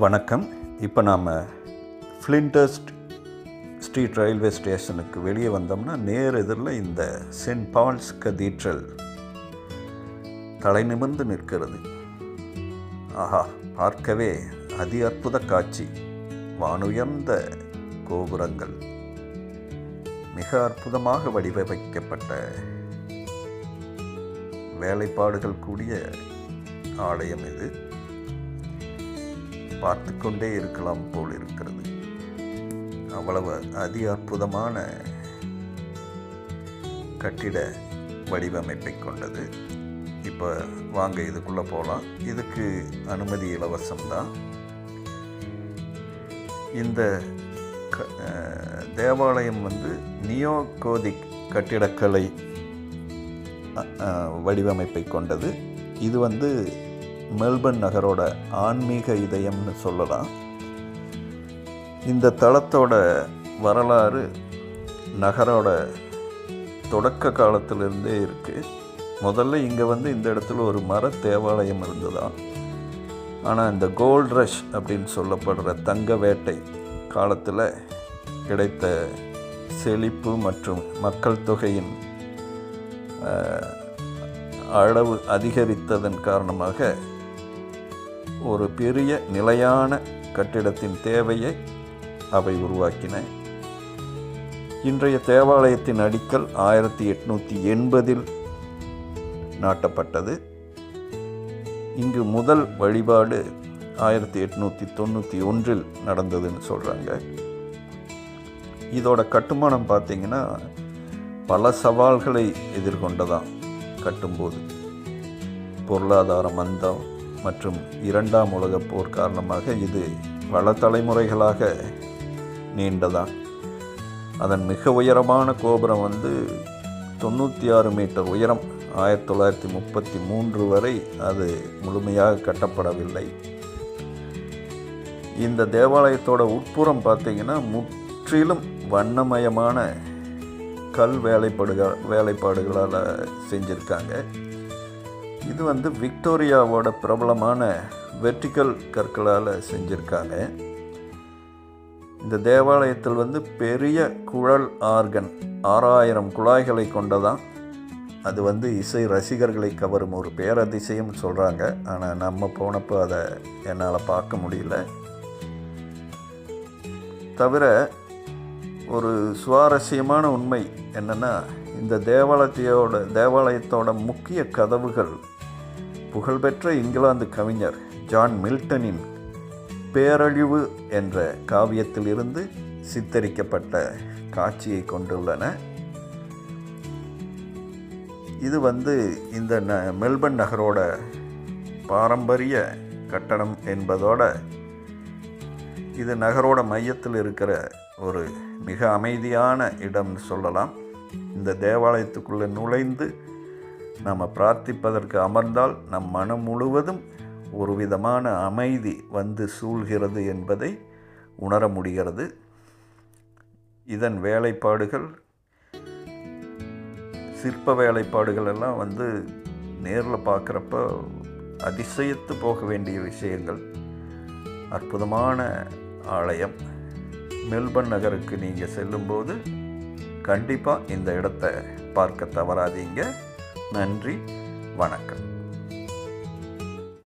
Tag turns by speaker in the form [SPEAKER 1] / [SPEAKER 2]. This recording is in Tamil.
[SPEAKER 1] வணக்கம். இப்போ நாம் ஃப்ளிண்டர்ஸ்ட் ஸ்ட்ரீட் ரயில்வே ஸ்டேஷனுக்கு வெளியே வந்தோம்னா நேர் எதிரில் இந்த சென்ட் பால்ஸ் கதீட்ரல் தலை நிமிர்ந்து நிற்கிறது. ஆஹா, பார்க்கவே அதி அற்புத காட்சி. வானுயர்ந்த கோபுரங்கள், மிக அற்புதமாக வடிவமைக்கப்பட்ட வேலைப்பாடுகள் கூடிய ஆலயம் இது. பார்த்து கொண்டே இருக்கலாம் போல் இருக்கிறது. அவ்வளவு அதி அற்புதமான கட்டிட வடிவமைப்பை கொண்டது. இப்போ வாங்க இதுக்குள்ளே போகலாம். இதுக்கு அனுமதி இலவசம்தான். இந்த தேவாலயம் நியோ கோதிக் கட்டிடக்கலை வடிவமைப்பை கொண்டது. இது மெல்பர்ன் நகரோட ஆன்மீக இதயம்னு சொல்லலாம். இந்த தளத்தோட வரலாறு நகரோட தொடக்க காலத்திலிருந்தே இருக்குது. முதல்ல இங்கே இந்த இடத்துல ஒரு மர தேவாலயம் இருந்ததாம். ஆனால் இந்த கோல்ட் ரஷ் அப்படின்னு சொல்லப்படுற தங்க வேட்டை காலத்தில் கிடைத்த செழிப்பு மற்றும் மக்கள் தொகையின் அளவு அதிகரித்ததன் காரணமாக ஒரு பெரிய நிலையான கட்டிடத்தின் தேவையை அவை உருவாக்கின. இன்றைய தேவாலயத்தின் அடிக்கல் 1880 நாட்டப்பட்டது. இங்கு முதல் வழிபாடு 1891 நடந்ததுன்னு சொல்கிறாங்க. இதோட கட்டுமானம் பார்த்திங்கன்னா பல சவால்களை எதிர்கொண்டதாம். கட்டும்போது பொருளாதார மந்தம் மற்றும் 2ஆம் உலகப் போர் காரணமாக இது பல தலைமுறைகளாக நீண்டதான். அதன் மிக உயரமான கோபுரம் 96 மீட்டர் உயரம். 1933 வரை அது முழுமையாக கட்டப்படவில்லை. இந்த தேவாலயத்தோட உட்புறம் பார்த்திங்கன்னா முற்றிலும் வண்ணமயமான கல் வேலைப்பாடுகளால் செஞ்சுருக்காங்க. இது விக்டோரியாவோட பிரபலமான வெர்டிக்கல் கற்களால் செஞ்சுருக்காங்க. இந்த தேவாலயத்தில் பெரிய குழல் ஆர்கன் 6000 குழாய்களை கொண்டதான். அது இசை ரசிகர்களை கவரும் ஒரு பேரதிசயம் சொல்கிறாங்க. ஆனால் நம்ம போனப்போ அதை என்னால் பார்க்க முடியல. தவிர ஒரு சுவாரஸ்யமான உண்மை என்னென்னா, இந்த தேவாலயத்தோட முக்கிய கதவுகள் புகழ்பெற்ற இங்கிலாந்து கவிஞர் ஜான் மில்டனின் பேரழிவு என்ற காவியத்திலிருந்து சித்தரிக்கப்பட்ட காட்சியை கொண்டுள்ளன. இது இந்த மெல்பர்ன் நகரோட பாரம்பரிய கட்டடம் என்பதோட இது நகரோட மையத்தில் இருக்கிற ஒரு மிக அமைதியான இடம்னு சொல்லலாம். இந்த தேவாலயத்துக்குள்ளே நுழைந்து நம்ம பிரார்த்திப்பதற்கு அமர்ந்தால் நம் மனம் முழுவதும் ஒரு விதமான அமைதி சூழ்கிறது என்பதை உணர முடிகிறது. இதன் வேலைப்பாடுகள், சிற்ப வேலைப்பாடுகள் எல்லாம் நேரில் பார்க்குறப்ப அதிசயித்து போக வேண்டிய விஷயங்கள். அற்புதமான ஆலயம். மெல்பர்ன் நகருக்கு நீங்கள் செல்லும்போது கண்டிப்பாக இந்த இடத்தை பார்க்க தவறாதீங்க. நன்றி, வணக்கம்.